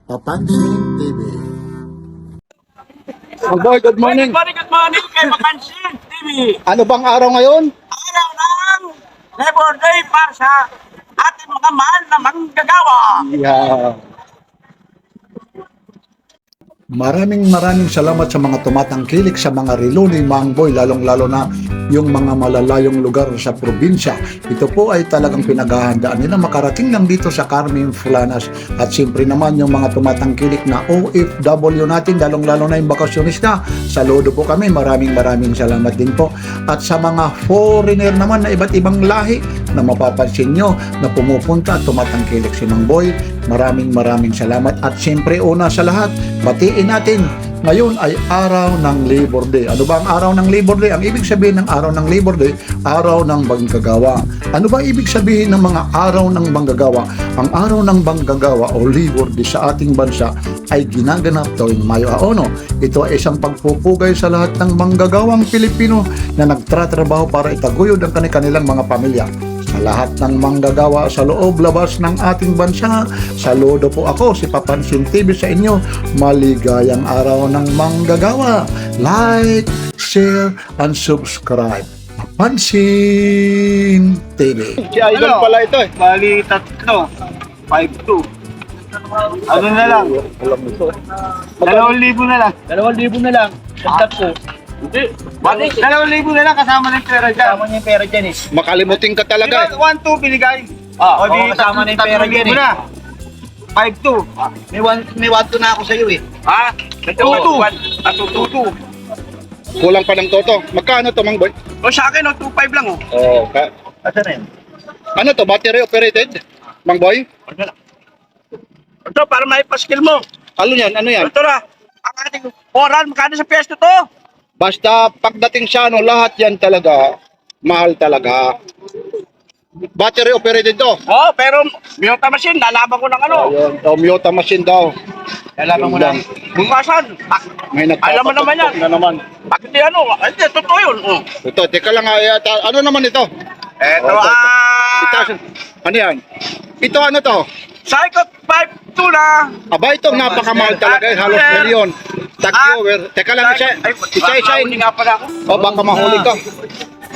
Papansin TV. Mang Boy, good morning. Good morning kay Papansin TV. Ano bang araw ngayon? Araw ng Labor Day para sa ating mga mahal na manggagawa. Yeah. Maraming salamat sa mga tumatangkilik sa mga relo ni Mang Boy, lalong-lalo na yung mga malalayong lugar sa probinsya. Ito po ay talagang pinaghahandaan nila makarating lang dito sa Carmen Fulanas. At siyempre naman yung mga tumatangkilik na OFW natin, lalong-lalo na yung bakasyonista. Saludo po kami, maraming salamat din po. At sa mga foreigner naman na iba't ibang lahi na mapapansin nyo na pumupunta at tumatangkilik si Mang Boy, maraming salamat. At siyempre una sa lahat, batiin natin, ngayon ay araw ng Labor Day. Ano ba ang araw ng Labor Day? Ang ibig sabihin ng araw ng Labor Day, araw ng manggagawa. Ano ba ibig sabihin ng mga araw ng manggagawa? Ang araw ng manggagawa o Labor Day sa ating bansa ay ginaganap tuwing Mayo 1. Ito ay isang pagpupugay sa lahat ng manggagawang Pilipino na nagtratrabaho para itaguyod ang kanilang mga pamilya. Sa lahat ng manggagawa sa loob labas ng ating bansa, saludo po ako, si Papansin TV sa inyo. Maligayang araw ng manggagawa. Like, share, and subscribe. Papansin TV. Si Idol pala ito eh. Bali, 3, 5-2. Ano na lang? 2,000 na lang. 2,000 na lang. Dagdag ko. Hindi. 2,000 na lang kasama ng pera dyan. Kasama niya yung pera dyan eh. Makalimutin ka talaga eh. 1-2 binigay. Ah, O di, kasama na yung pera dyan 3,000 eh. na. 5-2. May 1-2 na ako sa'yo eh. Ha? 2-2. 2-2. Kulang pa ng toto. Magkano to, Mang Boy? O sa akin, 2-5 lang oh. Oh, Asa na yun? ano to? Battery operated? Mang Boy? Ito, para maipaskill mo. Ano yan? Ano yan? Ito na. Ang ating oral, magkano sa pwesto to? Basta pagdating sa ano, lahat yan talaga, mahal talaga. Battery operated to. Oh, pero Miyota machine, lalaban ko ng ano. Ayun, Toyota machine daw. Lalaban mo na. Bukasan. May Alam mo naman yan. na naman. Pag hindi ano, hindi, totoo yun. Oh. Ito, teka lang, ano naman ito? Eto, Ito, ano yan? Ito ano to? Psycho 5-2 na. Aba, ito napakamahal talaga, halos milyon. Tag-viewer. Teka lang, isa. Hindi nga pala ako. O, baka mahuli ka.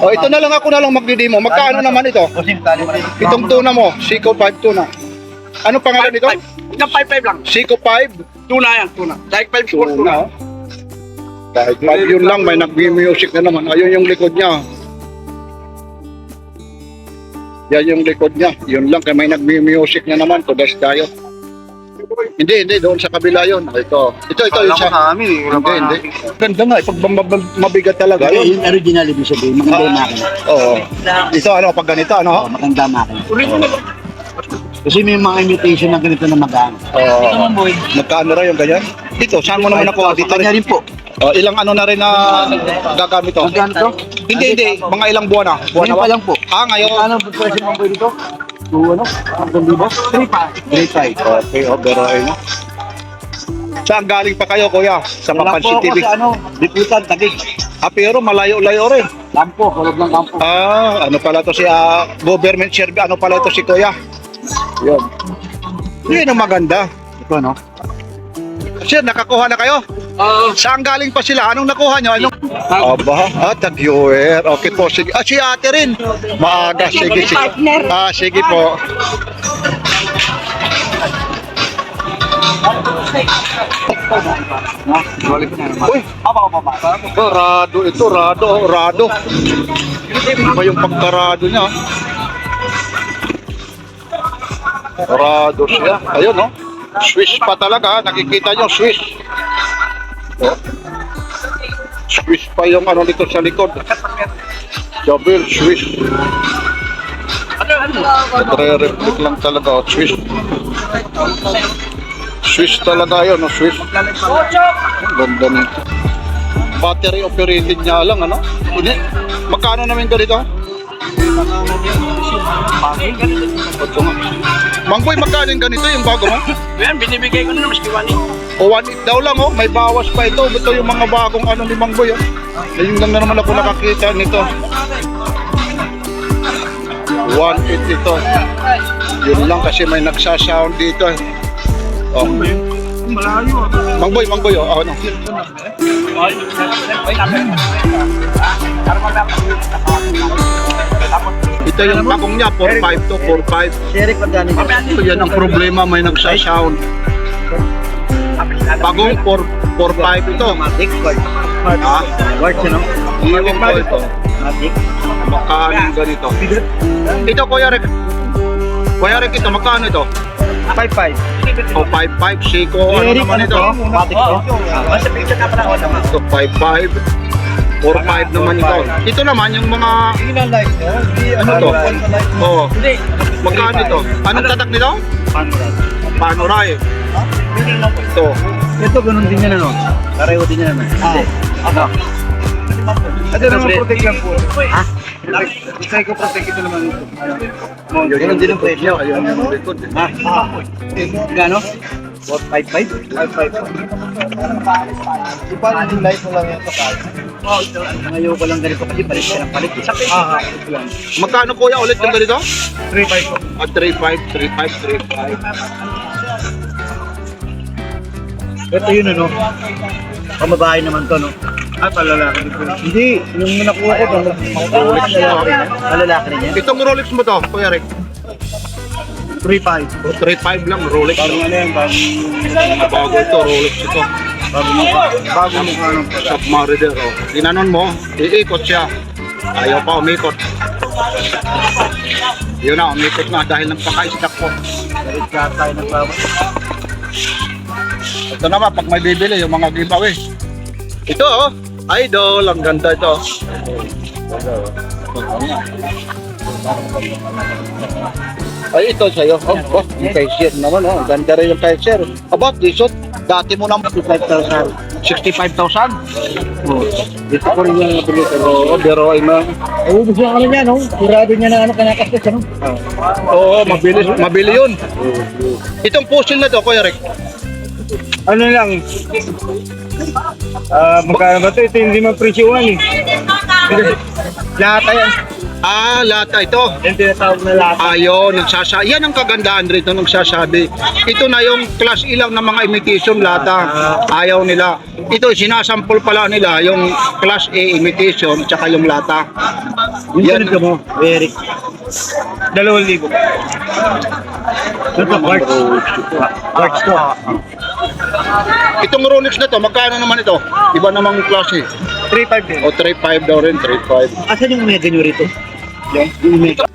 O, ito na lang ako na lang magdidimo. Magkano naman ito? Kasi tali mo na yun. Itong tuna mo, Seiko 5 tuna. Ano pangalan nito? Ito 5-5 lang. Seiko 5 Tuna yan, tuna. Psycho 5 score tuna. tuna. Kahit 5 yun lang, may nag-music na naman. Ayun yung likod niya. Yan yung likod niya. Yun lang, kaya may nag-music na naman. Tugas tayo. Hindi, doon sa kabila yun. Ito yung sa... Hindi. Ganda nga, pag mabigat talaga. Yung original ibig sabihin, maganda yung makina. Oo. Ito ano, pag ganito, ano? Maganda ang makina. Kasi may mga imitation na ganito na magaan. Oo. Naman boy. Magkano rin yung ganyan? Dito, saan mo naman ako? Dito Kanya rin. rin po. Ilang ano na rin na gagamit to? Magkano to? Hindi. Mga ilang buwan na. Buwan na Ngayon ba? pa lang po. Ngayon. Ano ang presyo mo boy dito? 3,500. Okay, pero ayun. Saan galing pa kayo, kuya? Sa Wala po Papansin ako TV? sa Diputan, Taguig. Pero malayo-layo rin. Kampo, kulog ng kampo. Ano pala to si government service, ano pala to si kuya? Yun. Yun ang maganda. Ito no? Sir, nakakuha na kayo? Saan galing pa sila? Anong nakuha nyo? Anong... Aba, tag-viewer. Okay po, sige. Si ate rin. Maaga, sige. Sige po. Uy, rado ito, rado. Iba yung pagkarado niya. Rado siya. Ayun, no? Swiss pa talaga. Nakikita nyo, Swiss. Swiss pa yung ano dito sa likod. Jabil, Swiss. Nagre-reflect lang talaga. Swiss. Swiss talaga yun, no? Swiss. Ang ganda nito. Battery operated niya lang, ano? Hindi. Magkano naman ganito? Mang Boy, magkano yung ganito yung bago mo? Yan, binibigay ko na maski 1 O 1.8 daw lang, oh. May bawas pa ito. Ito yung mga bagong ano ni Mang Boy, oh. Ayun lang na naman ako nakakita nito. 1.8 ito. Yun lang kasi may nagsasound dito. Oh. Malayo. Mangboy, oh. Ano? Ito yung bagong niya, 4.5 to 4.5. Derek, magkano yun? So, yan ang problema, may nagsasound. Bagong 4.5 ito. Matic, Quartz. Ha? Quartz, ano? Iwan ko ito. Matic. Magkano ganito? Ito, Kuya Rick. Kuya Rick, ito, magkano ito? 5.5. O, 5.5, Seiko, ano naman ito? Matic to? Basta picture ka pala ako naman. Ito, 5.5. 4.5 naman ito. Ito naman, yung mga, ano to? Oo. Magkano ito? Anong tatak nito? Panuray. Ito. Ito, ganun din yan, ano? Pareho din yan, ano? Hindi. Ano? Ito naman protect lang po. Ha? Psycho protect ito naman. Ganun din ang presyo. Ayun yung likod. Ha? Gano? 455? 555. Paano yung light mo lang yung kapal? Ngayon ko lang ganito kasi palit ka ng palit. Magkano kuya ulit yung ganito? 3.5 po. 3.5. Ito yun, ano? Pamabahay naman to, no? Palalaki dito. Hindi, yung nakuha ko to, palalaki rin yan. Itong Rolex mo to, Kuya Rick? 3.5. 3.5 lang, Rolex. Bagong ano yan, Bago ito, Rolex ito. bagong ano. Submariner, oh. Ginanon mo, iikot siya. Ayaw pa umikot. Yun na, umikot na dahil nagpaka-stack ko. Dalit ka tayo nagbabot. Ito naman, pag may bibili, yung mga giveaway. Ito, oh. Idol, ang ganda ito. Ay, ito sa'yo. Oh, yung cashier naman, oh. Ang ganda rin yung cashier. About this, dati mo naman 65,000. 65,000? Oh, dito ko rin yung nabili. Oo, pero ay ma... Ubus yung ano niya, no? Kurado niya na ano, kanakaskas, ano? Oo, mabili yun. Itong puzzle na to, Kuya Rick. Ano lang? Magkano ba ito? Ito hindi mapresyuhan eh. Lata yan. Ah, lata ito. Yung tinatawag na lata. Ayun, yan ang kagandaan rito nagsasabi. Ito na yung class ilang ng mga imitation lata. Ayaw nila. Ito, sinasampol pala nila yung class A imitation tsaka yung lata. Yung ganito mo, Eric. 2,000. Ito, Quartz to. Itong Rolex na to, magkano naman ito? Iba namang klase. 3.5 din. O 3.5 daw rin, 3.5. Asan yung mega nyo rito? Yung mega.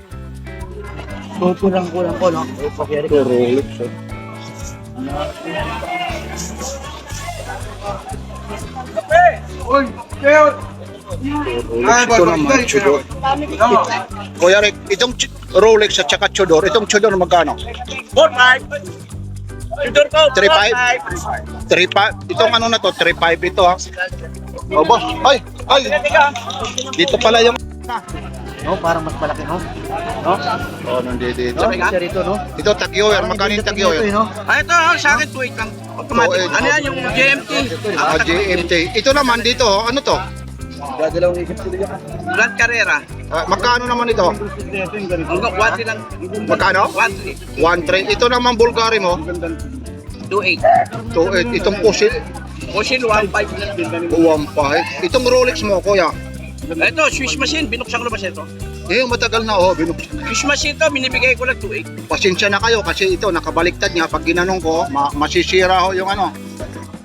So, kulang-kulang ko, no? Eric. Ito Rolex. Rolex ito naman, Tudor. Kuya Rick, itong Rolex at saka Tudor, itong Tudor magkano? 4-5. Tudor ko, 3.5? 3.5? Itong ano na to, 3.5 ito ha. O boss, ay, dito pala yung... No, parang mas malaki, no? No? Oh, nandito dito. No, isa rito, no? Ito, tagyoyer, magkano yung tagyoyer? Ito, no? Ah, ito, sa akin 2.8 lang. Automatic. Oh, Ano yan, yung GMT? Ah, GMT. Ito naman dito, ano to? Dadalawang isip ko dito. Grand Carrera. Magkano naman ito? Hanggang 1 lang. Magkano? 1.3. 1.3. Ito naman Bulgari mo, 2.8. 2.8. Itong Pusil, Ocean 1.5. 1.5. Itong Rolex mo, kuya. Ito, Swiss machine. Binuksan ko na ba siya ito? Matagal na, binuksan. Swiss machine to, binibigay ko lang 2.8. Pasensya na kayo kasi ito, nakabaliktad nga. Pag ginanong ko, masisira ho yung ano.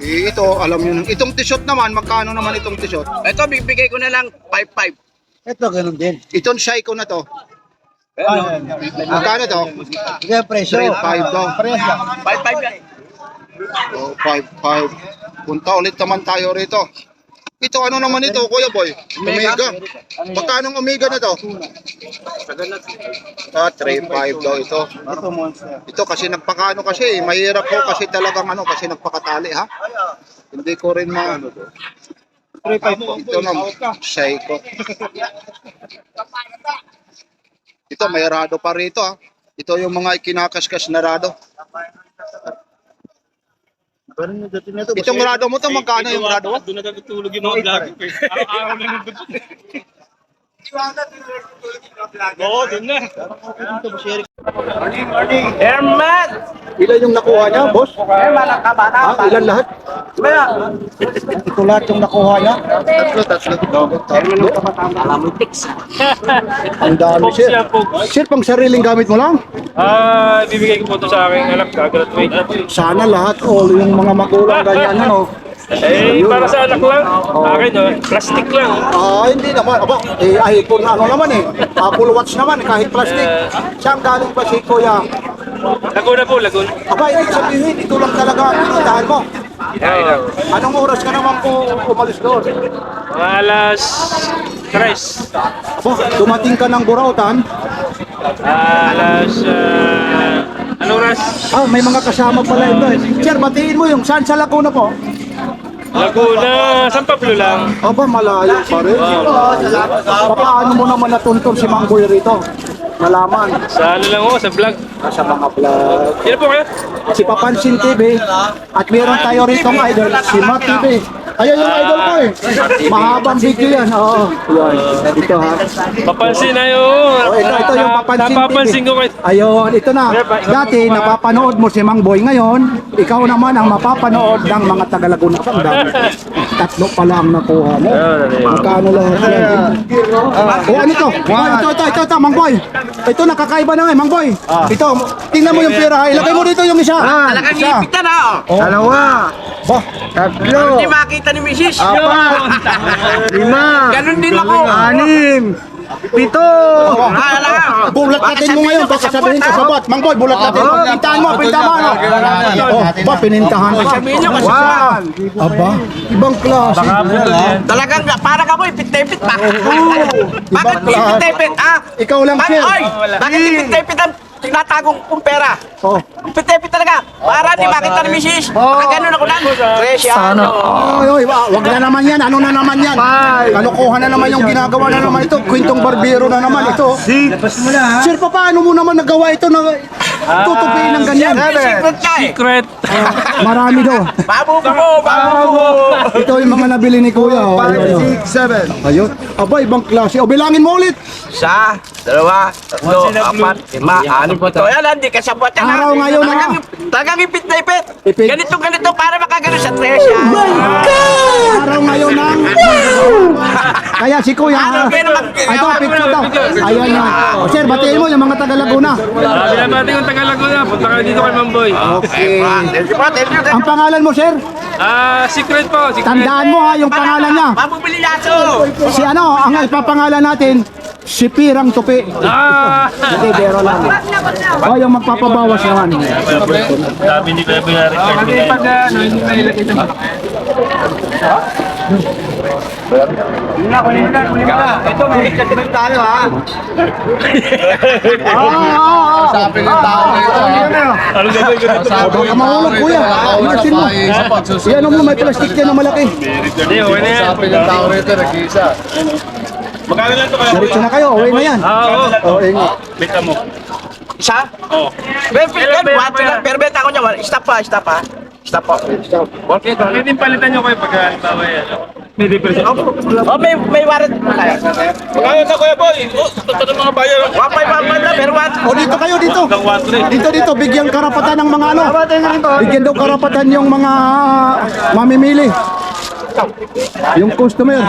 Ito, alam nyo, itong t-shirt naman, magkano naman itong t-shirt? Ito, bibigay ko na lang 5.5. Ito, ganun din. Itong Seiko na to, magkano to? Kaya presyo. 3.5 daw. 5.5 yan. 5.5. Punta ulit naman tayo rito. Ito, ano naman ito, Kuya Boy? Omega. Magkano ang Omega na to? 3.5 daw ito. Ito, monster. Ito kasi nagpakano kasi, mahirap ko kasi talagang ano, kasi nagpakatali ha. Hindi ko rin ma... 3.5 po. Ito na, Seiko. Ito, may rado pa rito ha. Ito yung mga ikinakaskas na rado. Itong rado mo to, magkano yung rado? Doon na natutulog yung mga vlog ko eh. Araw-araw na nandun. Herman! Ilan yung nakuha niya, boss? Herman, ang kabata. Ilan lahat? Kaya, Ito lahat yung nakuha niya. Ang dami, sir. Sir, pang sariling gamit mo lang? Bibigay ko po ito sa aking anak, gagraduate. Sana lahat, all yung mga magulang ganyan, ano? Para sa anak lang. Akin, plastic lang. Hindi naman. Aba, iPhone ano naman Apple Watch naman kahit plastic. Saan galing ba si Kuya? Laguna po, Laguna. Aba, ibig sabihin, ito lang talaga ang pinuntahan mo. Anong oras ka naman po umalis doon? Mga alas 3. Aba, dumating ka ng Burautan. Alas... Ano oras? May mga kasama pala ito. Sir, batiin mo yung saan sa Laguna po? Laguna, San Pablo lang. Aba, malayo pa rin. Paano mo naman natuntun si Mang Boy rito? Nalaman. Sa ano lang sa vlog. Sa mga vlog. Sino po kayo? Si Papansin TV. At meron tayo rito ng idol, si Matt TV. Ayan yung idol ko Mahabang video yan. Oo. Yan. Ito ha. Papansin na yun. Ito yung Papansin Napapansin TV. ko kayo. Ayun, ito na. Dati napapanood mo si Mang Boy. Ngayon, ikaw naman ang mapapanood ng mga taga-Laguna. Ang dami. Tatlo pala ang nakuha mo. Magkano lahat yan? Ano to? Ito, Mang Boy. Ito, nakakaiba na Mang Boy. Ito, tingnan mo yung pera. Ilagay mo dito yung isa. talagang ipit na na, oh. Dalawa. Bah, Hindi makita ni Mrs. lima, Ganun din ako. anim, pito. Bulat Baka natin mo ngayon, baka sabihin kasabot. Mang Boy, bulat natin. Pintahan mo, pintahan mo. Ba, pinintahan ka. Sabihin nyo kasi Aba, ibang klase. talagang parang ako ipit-ipit pa. Bakit ipit-ipit, ha? Ikaw lang, sir. Oy, bakit ipit-ipit ang tinatagong kong pera? Oh. Ipit-ipit talaga. Para di makita ni Mrs. Baka ganun ako lang. Sana. Oy, wag na naman yan. Ano na naman yan? Kalokohan na naman yung ginagawa na naman ito. Kwentong barbero na naman ito. Sir, paano mo naman nagawa ito na tutupiin ng ganyan? Secret ka eh. Secret. Marami daw. Babu ko, babu ko. Ito yung mga nabili ni Kuya. 5, 6, 7. Ayun. Aba, ibang klase. O, bilangin mo ulit. Isa, dalawa, tatlo, apat, lima, anim, pito. Yan, hindi kasabot yan. Araw ngayon na. Talagang ipit na ipit. Ipit. Ganito para makagano sa Tresya. Araw ngayon ng... Kaya si Kuya... Ito, picture daw. Ayun na. O, sir, batiin mo yung mga taga-Laguna. Binabati kong taga Laguna. Punta kayo dito kay Mamboy. Okay. Tell you. Ang pangalan mo, sir? Secret po. Secret. Tandaan mo ha, yung pangalan niya. Mabubili yaso. Si ano, ang ipapangalan natin, si Pirang Tupi. Hindi, bero lang. O, yung magpapabawas naman. Sabi ni Kuya Binari. Ito, may ikatibig tayo, ha? Sabi ng tao na ito. Ano gagawin ko dito? Baka mahulog, kuya. Imasin mo. Yan mo, may plastic yan na malaki. Hindi, okay na yan. Sabi ng tao na ito, nag-iisa. Magkano lang ito kaya? Diretso na kayo, uwi na yan. Oo. O, ingat. Bita mo. Isa? Oo. Pero beta ko niya, stop pa. Stop pa. Okay, bakit din palitan nyo kayo pag halimbawa yan? May depression. Oh, may warrant pa tayo. Magkano na Kuya Boy? Ito ng mga bayan. Wapay na, pero what? O, dito kayo, dito. Hanggang 1-3. Dito, bigyan karapatan ng mga ano. Bigyan daw karapatan yung mga mamimili. Yung customer.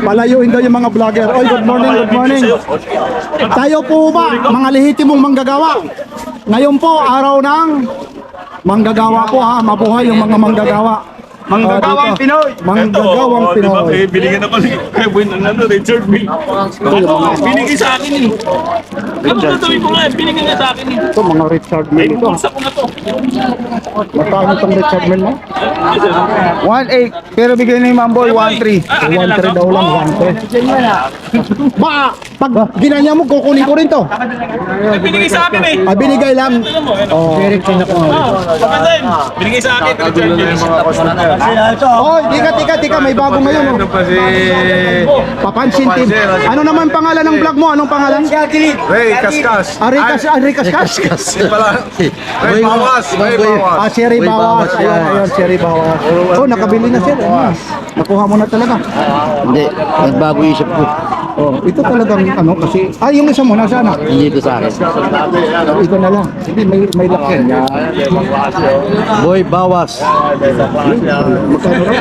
Palayuin daw yung mga vlogger. Oy, good morning, good morning. Tayo po ba, mga lehitimong manggagawa? Ngayon po, araw ng manggagawa po ha. Mabuhay yung mga manggagawa. Manggagawang Pinoy. Manggagawang Pinoy. Binigyan ako ni Kuya Boy ng Richard Mill. Binigay sa akin eh. Ano sasabihin ko nga, binigay nga sa akin eh. Ito, mga Richard Mill ito. Pulsa ko na to. Magkano itong Richard Mill mo? 1.8, pero bigyan ni Mamboy 1.3. 1-3 daw lang, 1-3. Ba, pag ginanya mo, kukunin ko rin to. Binigay sa akin eh. Binigay lang. Oh, Maganda yun. Binigay sa akin. Richard Mill. oh, tika, may bago ngayon. Oh. Papansin team. Ano naman pangalan ng vlog mo? Anong pangalan? Ray, kaskas. Rikas. Ray Bawas. Si Ray Bawas. Ayun, si Ray Bawas. Oh, nakabili na siya. Nakuha mo na talaga. Hindi, nagbago isip ko. Oh, ito talagang ano kasi yung isa mo nasa na. Dito sa akin. Ito na lang. Hindi may laki niya. Boy, bawas. Magkano raw?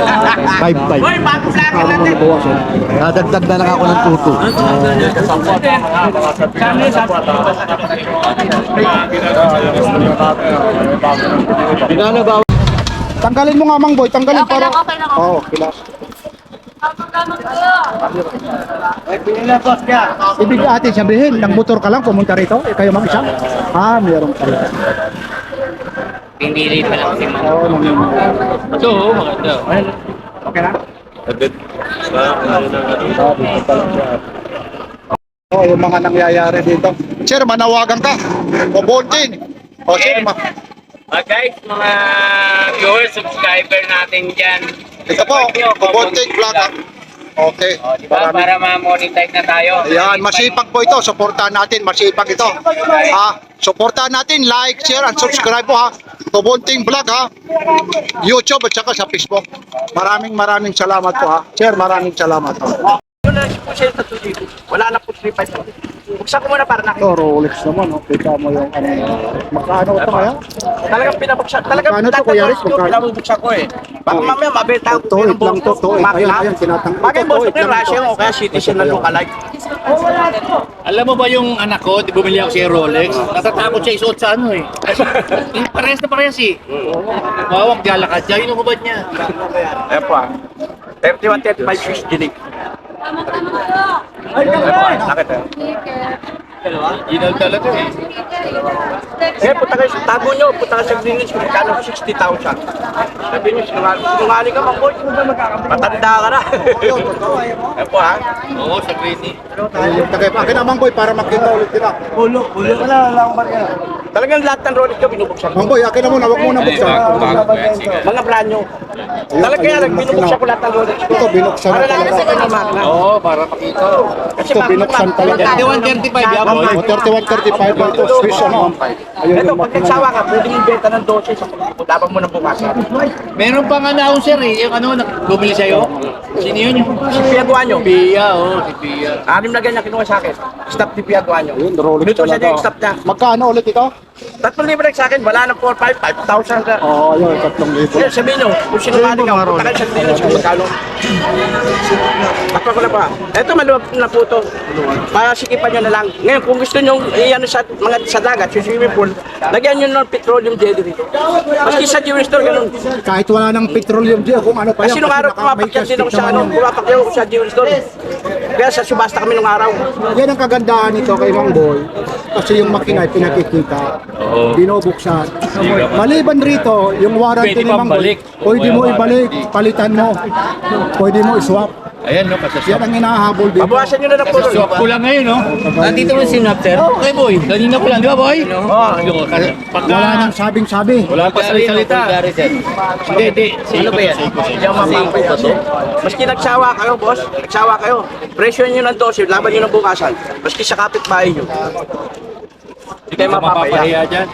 5-5. Hoy, bago sa akin natin. Dadagdag na lang ako ng tuto. Bigano ba? Tanggalin mo nga Mang Boy, tanggalin Okay lang, okay lang. Oo, kila. Ibig ate sabihin, ng motor ka lang pumunta rito? Kayo mag-isa? Meron pala. Pinili pa lang si Mama. Oo, Ito, maganda. okay na? Agad. Yung mga nangyayari dito. Sir, manawagan ka. Bobonting. O, sir, Guys, mga viewers, subscriber natin dyan. ito po, Bobonting vlog. Okay. Diba? Para ma-monetize na tayo. Ayan, masipag po ito. Suportahan natin, masipag ito. Suportahan natin, like, share, and subscribe po ha. Bobonting vlog ha. YouTube at saka sa Facebook. Maraming salamat po ha. Sir, maraming salamat po. Yun na po siya sa 2 Wala na po 3.5. Buksan ko muna para nakita. Ito, Rolex naman. Kita mo yung magkano ito kaya? Talagang pinabuksan. Talagang Magkano to, Kuya Rick? Magkano? pinabuksan ko eh. Baka mamaya mabenta ko. Tuit lang to, tuit. Ayun, tinatanggal. Bagay Ito, boss tuit ko yung lang Russian ito. o kaya citizen na lookalike. Alam mo ba yung anak ko, di bumili ako siya Rolex? Natatakot siya isuot sa ano eh. Parehas na parehas eh. Mawag lalakad siya, yun ang hubad niya. Ayan po 31, 35 Swiss Genik. Nakit eh. Ginaw talaga eh. Kaya punta kayo, tago nyo, punta kayo sa Greenwich, magkano 60,000. Sabi nyo, sinungaling ka man, boy. Matanda ka na. Ayan po Oo, sa Grady. Akin naman boy, para makita ulit kita. Ulo ka na lang ba yan? Talagang lahat ng Rolex ko binubuksan ko. Mang boy, akin na muna, wag muna buksan. Mga brand new. Talaga kaya binubuksan ko lahat ng Rolex ko. Ito, binuksan Para na lang talaga. sa kanya makna. Oo, para makita. Kasi Ito, binuksan talaga. 31, 35 yan, boy. 31, 35 ba ito? Swiss ano? Ayun Ito, yung pag nagsawa ka, pwede mong benta ng 12 sa pagkakot. Dapat mo nang bukasan. Meron pang announcer eh, yung ano, bumili sa'yo. Sino yun? Si Piaguan nyo. Pia, oh, si Pia. 6 na ganyan kinuha sa akin. Stop ni Piaguan nyo. Yun, Rolex Dito siya talaga. yung stop niya. Magkano ulit ito? 3,000 sa akin, wala nang 4,500, 5,000 na. Oo, yun, 3,000. Kaya sabihin nyo, kung sinungaling ka, punta kayo sa Greenwich kung magkano. Takpa ko na pa. Ito, maluwag na po ito. Masikipan nyo na lang. Ngayon, kung gusto nyo iyan sa dagat, sa swimming pool, lagyan nyo ng petroleum jelly rito. Maski sa jewelry store, ganun. Kahit wala ng petroleum dyan, kung ano pa yan. Kasi nung araw, pumapakyan din ako sa pumapakyan ako sa jewelry store. Kaya sa subasta kami nung araw. Yan ang kagandahan nito kay Mang Boy. Kasi yung makina ay pinakikita. Binubuksan. Maliban rito, yung warranty Pwede ni Mang bang Boy, balik? pwede mo ibalik, palitan mo. Pwede mo iswap. Ayan, no, kasi Yan ang hinahabol dito. Pabawasan nyo na ng puro. swap ko lang ngayon, no? Nandito mo si Napter? Okay, boy. Kanina ko lang, di ba, boy? Oo. Yung pagka... Wala nang sabing-sabi. Wala pa salita. Hindi. Ano ba yan? Hindi ako mapapayas. Maski nagsawa kayo, boss. Nagsawa kayo. Presyo nyo ng 12, laban nyo ng bukasan. Maski sa kapitbahay nyo. Hindi kayo mapapaya. Mapapahiya dyan.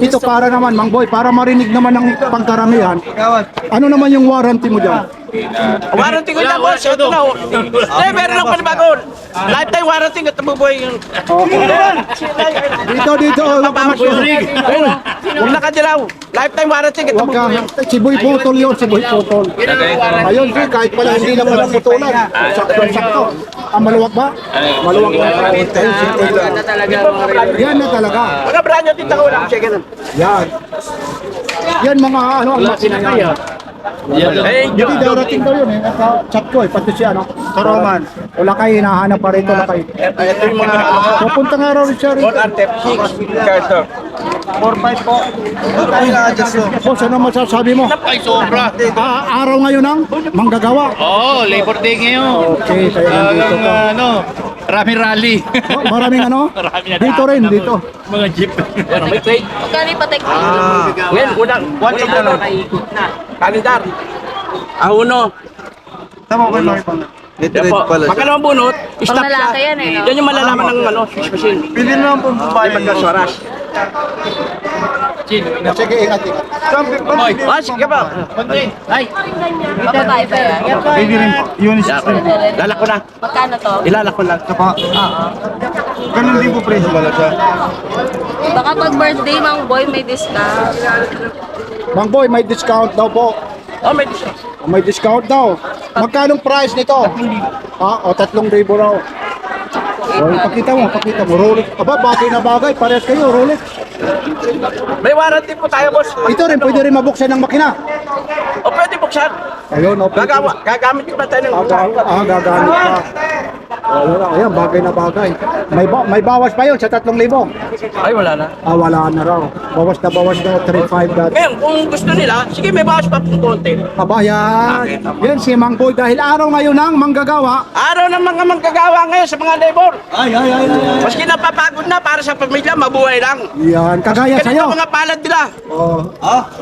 Ito para naman, Mang Boy, para marinig naman ng pangkaramihan. Ano naman yung warranty mo dyan? Warranty ko na, boss. Ito na. Eh, meron lang panibago. Lifetime warranty. Ito po boy. Dito, wag ka Huwag nakadilaw. Lifetime warranty. Ito Wag po ka, boy. si Boy Putol yun, si Boy Putol. Ayun, si, kahit pala hindi na pala putulan. Sakto. Maluwag ba? Maluwag ba? Yan na talaga. Mga brand nyo, tita ko lang. Sige nun. Yan. Yan mga ano, ang makina yan. Eh, Hindi darating daw yun eh. Naka-chat ko eh, pati si ano, Roman. Wala kayo, hinahanap pa rito, wala kayo. ito yung mga Pupunta nga raw siya All rito. Antep 6 Carter. 4-5 po. Boss, ano masasabi mo? Ay, sobra. Araw ngayon ang manggagawa. Oo, Labor Day ngayon. Okay, kaya nandito ka. Ano, maraming rally. Oh, maraming ano? Marami na Dito rin, dito. Mga jeep. May trade. Magkano yung patek? Ngayon, unang kalendar. Uno. Tama ko lang ipang. Yan po. Pagkalawang bunot, stop siya. Panglalaki yan eh, no? Yan yung malalaman ng Swiss machine. Pili naman po Ay, magkaswaras. Sige, ingat. Ah, sige ba? Ay, Babae ba yan? Baby rin po. Unisex rin po. Lalak ko na. Magkano to? Ilalak ko lang. Saka, ganun din po presyo pala siya. Baka pag birthday, Mang Boy, may discount. Mang Boy, may discount daw po. Oh, may discount. May discount daw. Magkano price nito? O 3,000 raw. O, pakita mo. Rolex. Aba, bagay na bagay. Parehas kayo, Rolex. May warranty po tayo, boss. Ito rin, pwede rin mabuksan ng makina. O pwede buksan. Ayun, o. pwede. Gagamit ko na tayo ng Gagamit pa. Ayan, bagay na bagay. May bawas pa yun sa 3,000. Ay, wala na. Wala na raw. Bawas na 3,500 dati. Ngayon, kung gusto nila, sige, may bawas pa pong konti. Aba, yan. Yan si Mang Boy dahil araw ngayon ng manggagawa. Araw ng mga manggagawa ngayon sa mga labor. Ay. Maski napapagod na para sa pamilya, mabuhay lang. Yan, kagaya Ganito sa'yo. mga palad nila. Oh.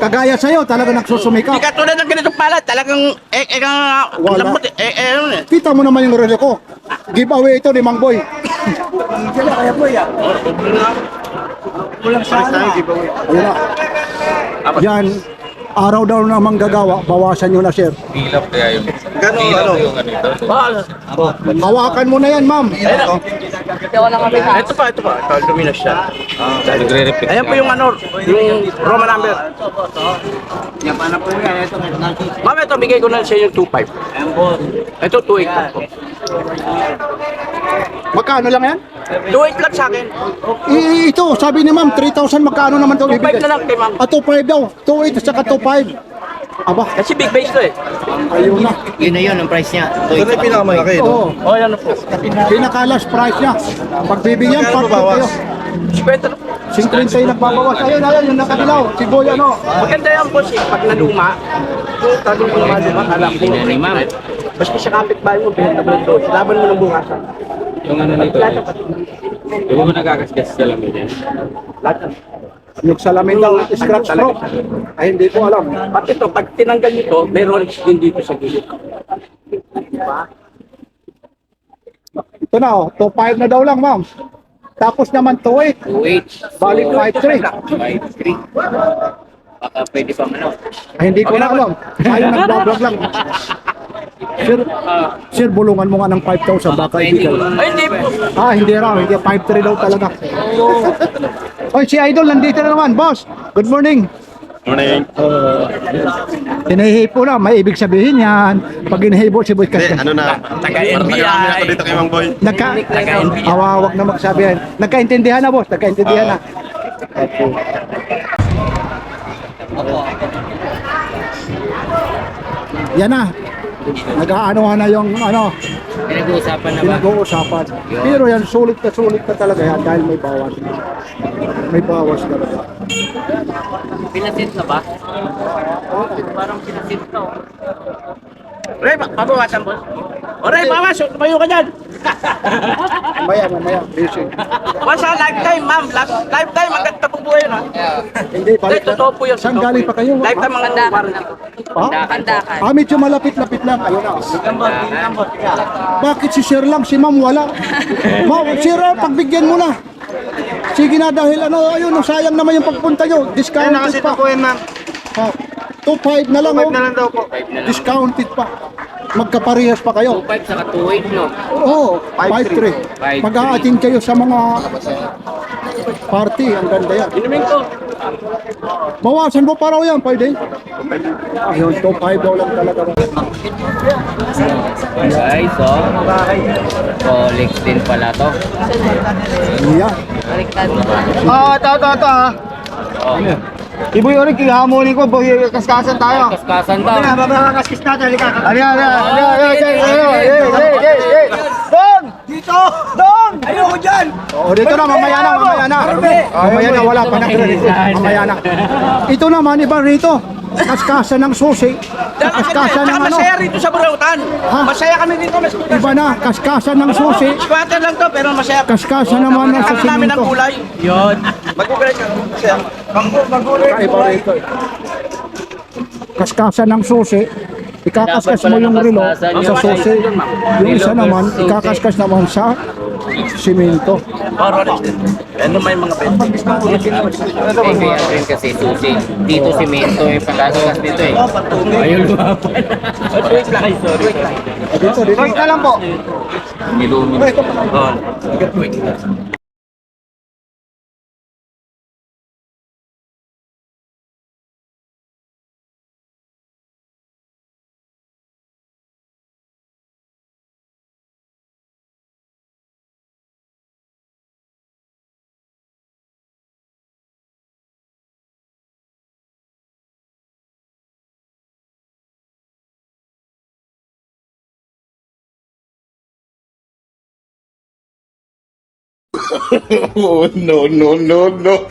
Kagaya sa'yo, talaga Hindi nagsusumikap. katulad ng ganitong palad, talagang Wala. lambot. Ano eh. Kita mo naman yung relo ko. Giveaway ito ni Mang Boy. Ayun na. Yan, araw daw na manggagawa, bawasan nyo na, sir. Gano'n, ano? Hawakan mo na yan, ma'am. Hindi ako nakapita. Ito pa. Ito, luminas siya. Ayan po yung ano, yung Roman number. Ma'am, ito, bigay ko na sa inyo 2.5. Ito, 2.8 lang po. Magkano lang yan? 2.8 lang sa akin. Ito, sabi ni ma'am, 3,000, magkano naman ito 2.5 na lang kay ma'am. 2.5 daw. 2.8 at saka 2.5. Aba, Kasi big base to eh. ayun na. yun na yun ang price niya. Ito na yung pinakamalaki, no? Oo, Oh, yan po. pinaka-last price niya. Pagbibigyan, Magkano part bawas? 50 na po. 50 yung nagbabawas. Ayun, yung nakadilaw. Si Boy, ano? Maganda yan po siya. Pag naluma, yung tagong luma, alam ko. Hindi na ni ma'am. Basta sa kapitbahay mo, pinagta mo ng doon. Laban mo ng bukasan. Yung ano nito, di ba mo nagagasgas sa lamin yan? Lahat. Yung salamin daw, scratch pro. Ay, hindi ko alam. Pati ito, pag tinanggal nito, may Rolex din dito sa gilid. Ito na, 2.5 na daw lang, ma'am. Tapos naman 2.8. 2.8. Balik 5.3. 5.3. Baka pwede pang ano. Ay, hindi ko na alam. Ayaw nagbablog lang. Sir, bulungan mo nga ng 5,000. Baka ibigay. Ay, hindi po. Hindi raw. Hindi, 5.3 daw talaga. Oy, si Idol, nandito na naman. Boss, good morning. Morning. Hinahipo na, may ibig sabihin yan. Pag hinahipo si Boy kasi. Ano na? Taga-NBI. Ako dito kay Mang Boy. Wag na magsabi yan. Nagkaintindihan na, boss. Nagkaintindihan na. Okay. Yan na. Nag-aano na yung ano, Pinag-uusapan na ba? pinag-uusapan. Pero yan, sulit na talaga yan dahil may bawas. May bawas talaga. Pinasit na ba? Parang pinasit na. Ray, pabawasan boss. O Ray, bawas. Tumayo ka dyan. Mamaya, busy. Basta lifetime, ma'am. Lifetime, ang ganda po buhay na. Hindi, balik Hindi, totoo po yan. Saan galing pa kayo? Lifetime ang warranty ko. Kandakan. Medyo malapit-lapit lang. Ayun na. Bakit si Sir lang? Si Ma'am wala. Ma'am, Sir, pagbigyan mo na. Sige na dahil ano, ayun, sayang naman yung pagpunta nyo. Discounted pa. po yan, ma'am. 2.5 na lang. 5 na lang daw po. Discounted pa. Magkaparehas pa kayo. 2.5 saka 2.8 no? Oo, 5.3. Mag-a-attend kayo sa mga party. Ang ganda yan. Inumin ko. Bawasan mo pa raw yan, pwede. Ayun, 2.5 daw lang talaga. Guys, so Rolex din pala to. Yeah. Baliktad. Ito. Iboy ulit, kihamunin ko. Kaskasan tayo. Kaskasan daw. Makakaskis natin. Halika. Don! Dito! Don! Ayoko dyan! O, dito na, mamaya na. Mamaya na, wala pa na credit. Mamaya na. Ito naman, iba rito. Kaskasan ng susi. Kaskasan ng ano. Masaya rito sa Burautan. Ha? Masaya kami dito. Iba na, kaskasan ng susi. Squatter lang to, pero masaya. Kaskasan naman ng sa Kami namin ang simento. kulay. Yun. Mag-ugalay ka. Masaya. Iba rito. Kaskasan ng susi. Ikakaskas mo yung relo sa susi. Yung isa naman, ikakaskas naman sa simento. Oh, Rolex din. Ano may mga pwede? Eh, kaya rin kasi susi. Dito simento yung pagkakagas dito eh. Ayun lumapan. Wait lang, sorry. Wait na lang po. Nilumit. Oh, wait lang. Oh, no, no, no, no.